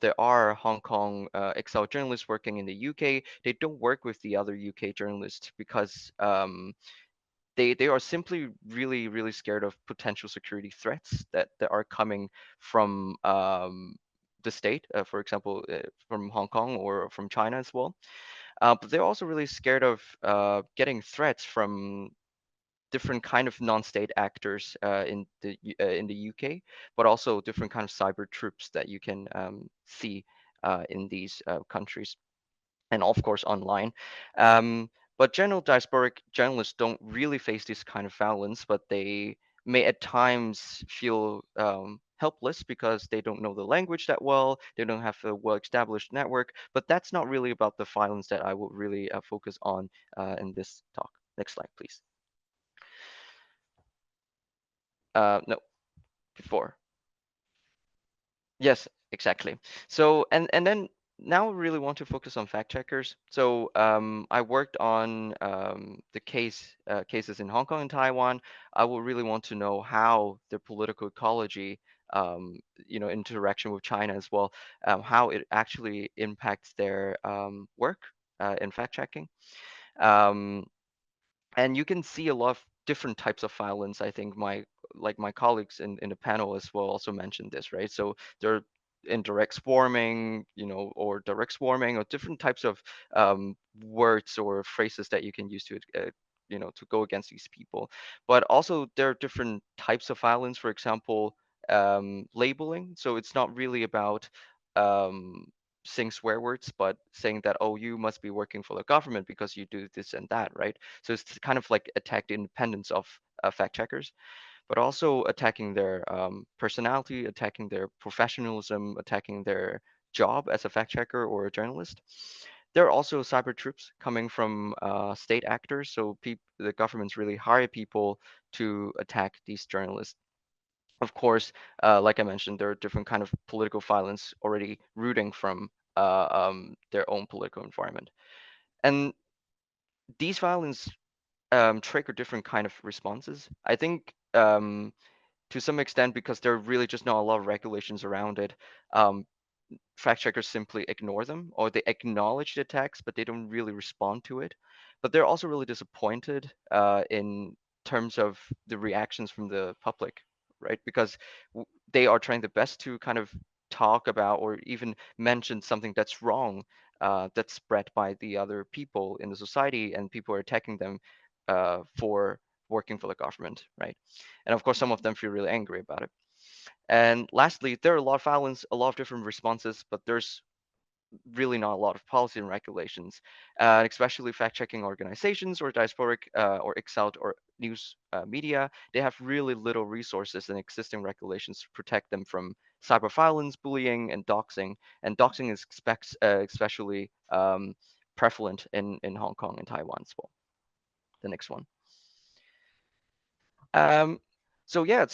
there are Hong Kong exile journalists working in the UK. They don't work with the other UK journalists because they are simply really scared of potential security threats that are coming from the state, for example, from Hong Kong or from China as well. But they're also really scared of getting threats from different kind of non-state actors in the UK, but also different kind of cyber troops that you can see in these countries, and of course online. But general diasporic journalists don't really face this kind of violence, but they may at times feel helpless because they don't know the language that well, they don't have a well-established network. But that's not really about the violence that I will really focus on in this talk. Next slide, please. No, before. Yes, exactly. So, and then now we really want to focus on fact checkers. So I worked on the cases in Hong Kong and Taiwan. I will really want to know how the political ecology, interaction with China as well, how it actually impacts their work in fact checking. And you can see a lot of different types of violence. I think my colleagues in the panel as well also mentioned this, right? So there are indirect swarming, or direct swarming, or different types of words or phrases that you can use to to go against these people. But also there are different types of violence. For example, labeling. So it's not really about saying swear words, but saying that, oh, you must be working for the government because you do this and that, right? So it's kind of like attack the independence of fact checkers, but also attacking their personality, attacking their professionalism, attacking their job as a fact checker or a journalist. There are also cyber troops coming from state actors. So the governments really hire people to attack these journalists. Of course, like I mentioned, there are different kind of political violence already rooting from their own political environment. And these violence trigger different kind of responses. I think to some extent, because there are really just not a lot of regulations around it, fact checkers simply ignore them, or they acknowledge the attacks, but they don't really respond to it. But they're also really disappointed in terms of the reactions from the public, right? Because they are trying their best to kind of talk about or even mention something that's wrong, that's spread by the other people in the society, and people are attacking them for working for the government, right? And of course, some of them feel really angry about it. And lastly, there are a lot of violence, a lot of different responses, but there's really not a lot of policy and regulations, especially fact-checking organizations or diasporic or exiled or news media. They have really little resources and existing regulations to protect them from cyber violence, bullying, and doxing. And doxing is especially prevalent in Hong Kong and Taiwan as well. The next one. So yeah,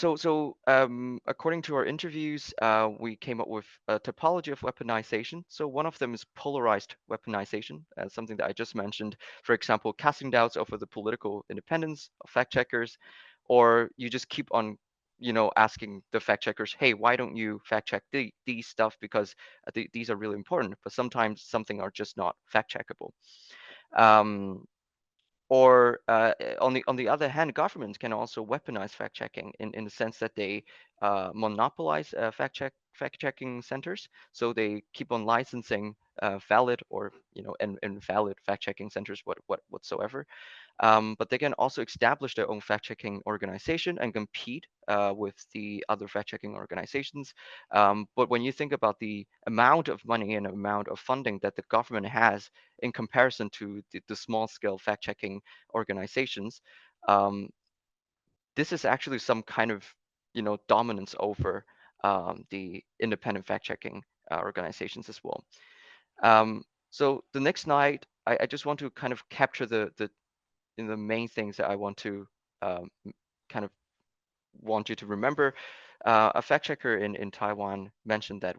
according to our interviews, we came up with a topology of weaponization. So one of them is polarized weaponization, something that I just mentioned. For example, casting doubts over the political independence of fact checkers, or you just keep on, asking the fact checkers, hey, why don't you fact check these stuff, because these are really important. But sometimes something are just not fact checkable. Or on the other hand, governments can also weaponize fact checking in the sense that they monopolize fact checking centers. So they keep on licensing valid or invalid fact checking centers whatsoever. But they can also establish their own fact-checking organization and compete with the other fact-checking organizations. But when you think about the amount of money and amount of funding that the government has in comparison to the small-scale fact-checking organizations, this is actually some kind of dominance over the independent fact-checking organizations as well. So the next slide, I just want to kind of capture the main things that I want to kind of want you to remember. A fact checker in Taiwan mentioned that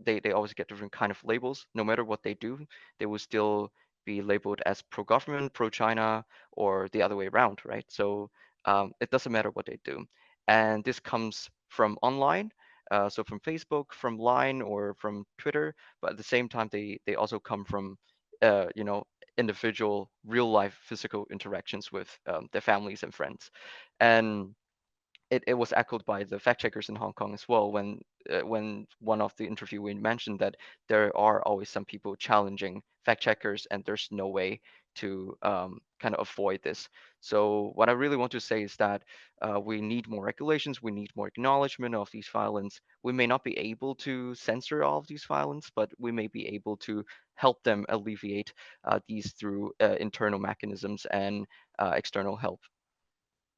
they always get different kind of labels. No matter what they do, they will still be labeled as pro-government, pro-China, or the other way around, right? So it doesn't matter what they do. And this comes from online, so from Facebook, from Line, or from Twitter. But at the same time, they also come from individual real life physical interactions with their families and friends. And it was echoed by the fact checkers in Hong Kong as well, when one of the interviewee mentioned that there are always some people challenging fact checkers, and there's no way to kind of avoid this. So what I really want to say is that we need more regulations, we need more acknowledgement of these violence. We may not be able to censor all of these violence, but we may be able to help them alleviate these through internal mechanisms and external help.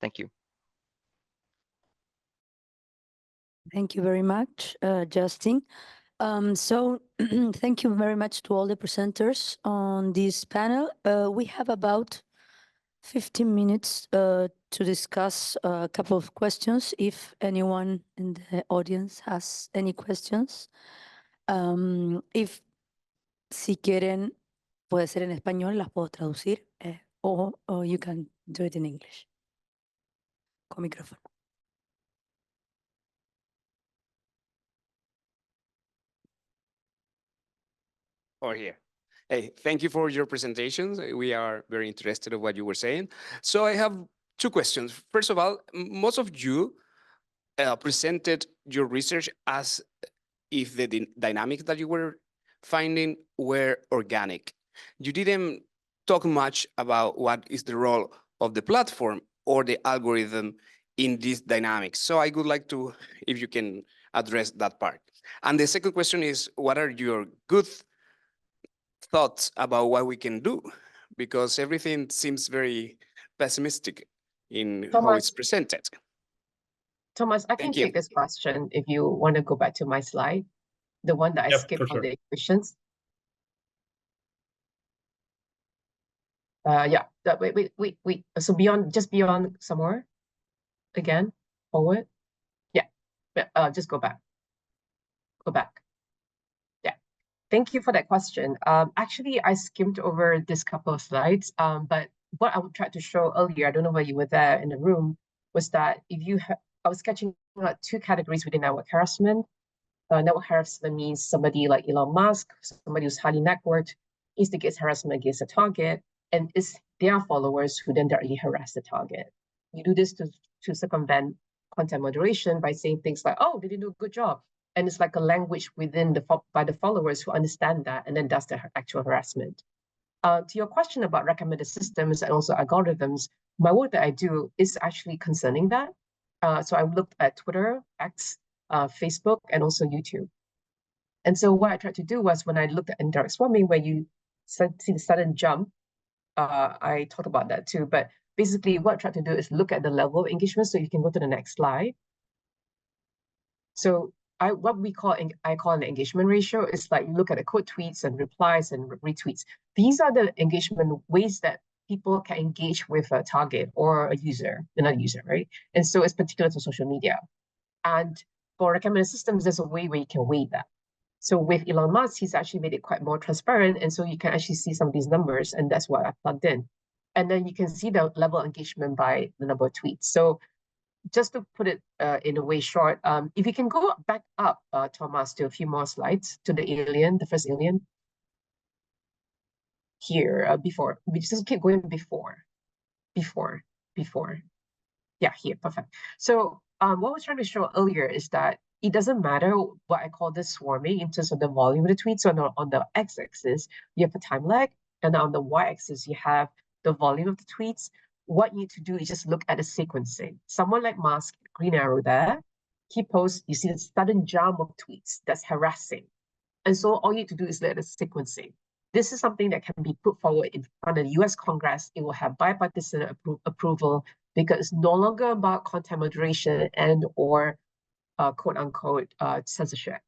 Thank you. Thank you very much, Justin. So thank you very much to all the presenters on this panel. We have about 15 minutes to discuss a couple of questions, if anyone in the audience has any questions. Si quieren, puede ser en español, las puedo traducir, o you can do it in English. Con micrófono. Or here. Hey, thank you for your presentations. We are very interested in what you were saying. So I have two questions. First of all, most of you presented your research as if the dynamics that you were finding were organic. You didn't talk much about what is the role of the platform or the algorithm in these dynamics. So I would like to, if you can address that part. And the second question is, what are your good thoughts about what we can do? Because everything seems very pessimistic in how it's presented. Tomás, I can take this question if you want to go back to my slide, the one that I skipped on the equations. Yeah, wait. So just beyond some more. Again, forward. Yeah, just go back. Go back. Yeah, thank you for that question. Actually, I skimmed over this couple of slides, but what I would try to show earlier, I don't know whether you were there in the room, was that if you I was sketching out two categories within network harassment. Network harassment means somebody like Elon Musk, somebody who's highly networked, instigates harassment against a target, and it's their followers who then directly harass the target. You do this to circumvent content moderation by saying things like, oh, they didn't do a good job. And it's like a language within by the followers who understand that and then does the actual harassment. To your question about recommended systems and also algorithms, my work that I do is actually concerning that. So I looked at Twitter, X, Facebook, and also YouTube. And so what I tried to do was when I looked at indirect swarming, where you see the sudden jump, I talked about that too. But basically what I tried to do is look at the level of engagement. So you can go to the next slide. So what I call an engagement ratio is like you look at the quote tweets and replies and retweets. These are the engagement ways that people can engage with a target or a user, another user, right? And so it's particular to social media. And for recommended systems, there's a way where you can weigh that. So with Elon Musk, he's actually made it quite more transparent. And so you can actually see some of these numbers, and that's what I plugged in. And then you can see the level of engagement by the number of tweets. So just to put it in a way short, if you can go back up, Tomás, to a few more slides, to the alien, the first alien. Here, before, we just keep going before. Yeah, here, perfect. So what I was trying to show earlier is that it doesn't matter what I call this swarming in terms of the volume of the tweets. So on the x-axis, you have a time lag, and on the y-axis, you have the volume of the tweets. What you need to do is just look at the sequencing. Someone like Musk, green arrow there, he posts, you see the sudden jump of tweets that's harassing. And so all you need to do is look at the sequencing. This is something that can be put forward in front of the US Congress. It will have bipartisan approval because it's no longer about content moderation and or quote unquote censorship.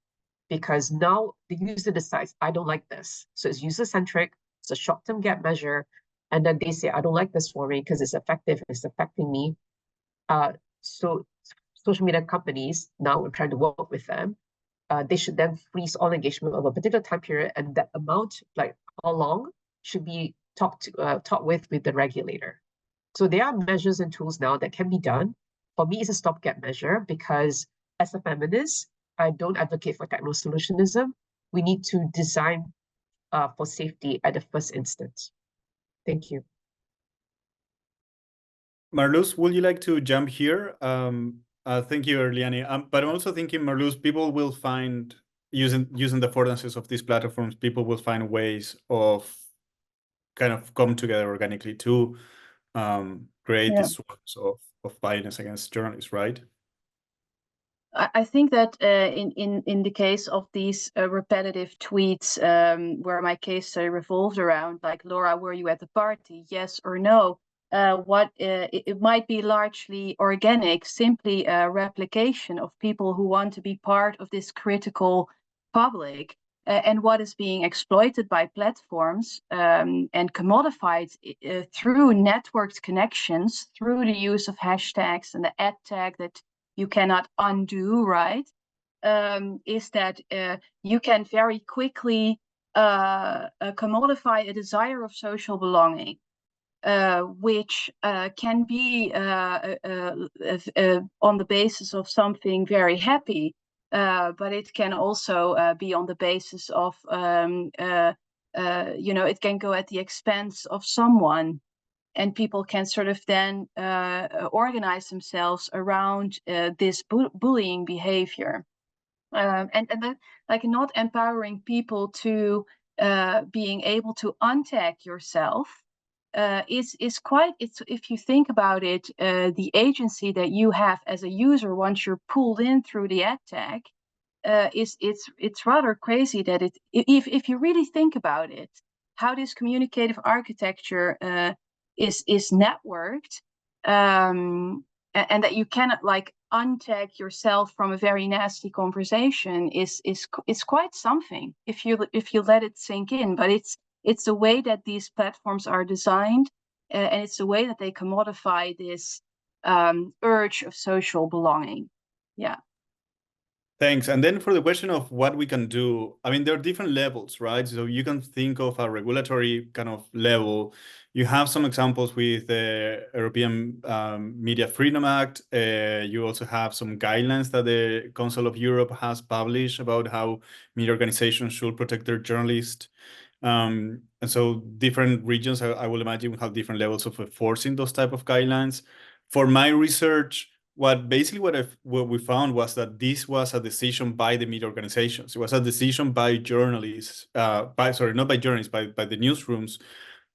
Because now the user decides, I don't like this. So it's user-centric, it's a short-term gap measure. And then they say, I don't like this swarming because it's effective, it's affecting me. So social media companies, now we're trying to work with them. They should then freeze all engagement over a particular time period, and that amount, like how long, should be talked with the regulator. So there are measures and tools now that can be done. For me, it's a stopgap measure because as a feminist, I don't advocate for techno-solutionism. We need to design for safety at the first instance. Thank you. Marloes, would you like to jump here? Thank you, Eirliani. But I'm also thinking, Marloes, people will find, using the affordances of these platforms, people will find ways of kind of come together organically to create these sorts of violence against journalists, right? I think that in the case of these repetitive tweets, where my case study revolved around, like, Laura, were you at the party? Yes or no? It might be largely organic, simply a replication of people who want to be part of this critical public. And what is being exploited by platforms and commodified through networked connections, through the use of hashtags and the ad tag that you cannot undo, right? Is that you can very quickly commodify a desire of social belonging, which can be on the basis of something very happy, but it can also be on the basis of, it can go at the expense of someone. And people can sort of then organize themselves around this bullying behavior, and then, like, not empowering people to being able to untag yourself is quite. It's, if you think about it, the agency that you have as a user once you're pulled in through the ad tag it's rather crazy that if you really think about it, how this communicative architecture is networked, and that you cannot, like, untag yourself from a very nasty conversation is quite something if you let it sink in. But it's the way that these platforms are designed, and it's the way that they commodify this urge of social belonging. Yeah. Thanks. And then for the question of what we can do, I mean, there are different levels, right? So you can think of a regulatory kind of level. You have some examples with the European Media Freedom Act. You also have some guidelines that the Council of Europe has published about how media organizations should protect their journalists. And so different regions, I will imagine, have different levels of enforcing those type of guidelines. For my research, what we found was that this was a decision by the media organizations. It was a decision by journalists, not by journalists, by the newsrooms,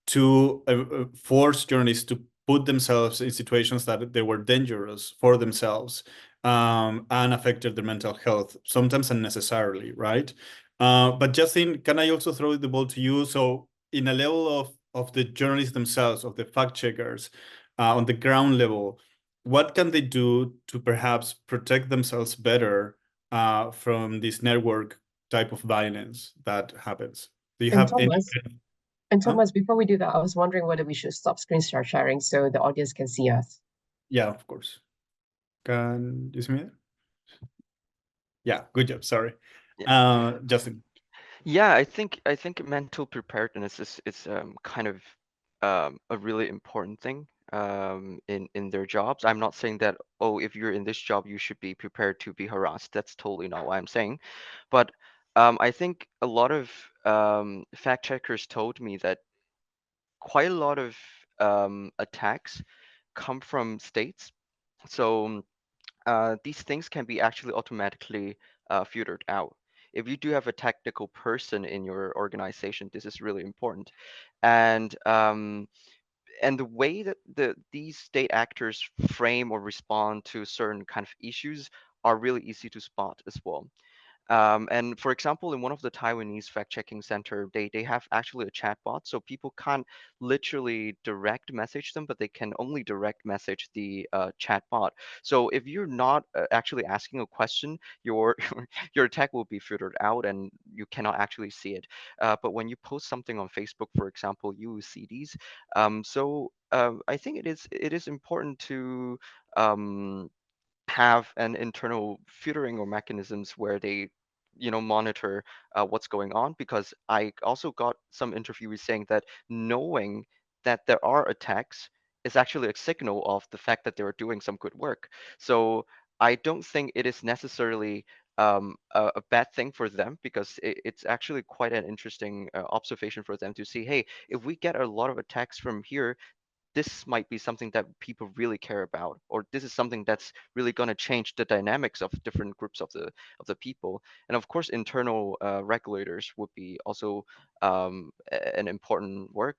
to force journalists to put themselves in situations that they were dangerous for themselves and affected their mental health, sometimes unnecessarily, right? But Justin, can I also throw the ball to you? So in a level of the journalists themselves, of the fact checkers, on the ground level, what can they do to perhaps protect themselves better from this network type of violence that happens? Do you have And Thomas, before we do that, I was wondering whether we should stop screen sharing so the audience can see us. Yeah, of course. Can you see me? Yeah, good job. Sorry. Yeah. Justin. Yeah, I think mental preparedness is kind of a really important thing in their jobs. I'm not saying that, oh, if you're in this job, you should be prepared to be harassed. That's totally not what I'm saying. But I think a lot of fact checkers told me that quite a lot of attacks come from states. So these things can be actually automatically filtered out. If you do have a technical person in your organization, this is really important. And the way that these state actors frame or respond to certain kind of issues are really easy to spot as well. And for example, in one of the Taiwanese fact-checking center, they have actually a chat bot, so people can't literally direct message them, but they can only direct message the chat bot. So if you're not actually asking a question, your your tag will be filtered out and you cannot actually see it. But when you post something on Facebook, for example, you will see these. I think it is important to have an internal filtering or mechanisms where they monitor what's going on, because I also got some interviewees saying that knowing that there are attacks is actually a signal of the fact that they're doing some good work. So I don't think it is necessarily a bad thing for them, because it's actually quite an interesting observation for them to see, hey, if we get a lot of attacks from here, this might be something that people really care about, or this is something that's really going to change the dynamics of different groups of the people. And of course, internal regulators would be also an important work.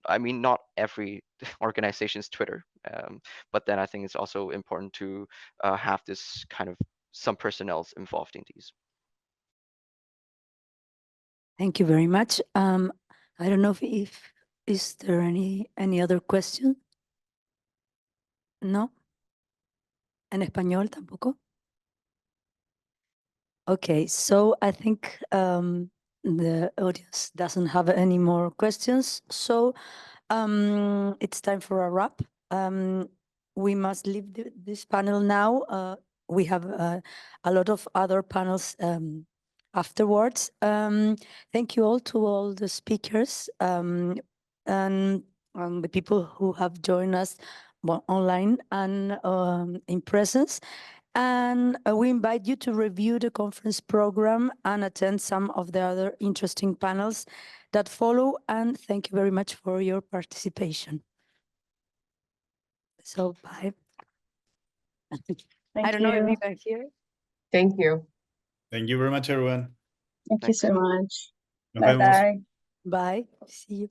I mean, not every organization's Twitter, but then I think it's also important to have this kind of some personnel involved in these. Thank you very much. I don't know if is there any other question? No. En español tampoco. Okay, so I think the audience doesn't have any more questions. So it's time for a wrap. We must leave this panel now. We have a lot of other panels afterwards. Thank you all to all the speakers and the people who have joined us online and in presence. And we invite you to review the conference program and attend some of the other interesting panels that follow. And thank you very much for your participation. So bye. I don't know if you can hear. Thank you. Thank you very much, everyone. Thank you so much. Nos vemos. Bye-bye. Bye. See you.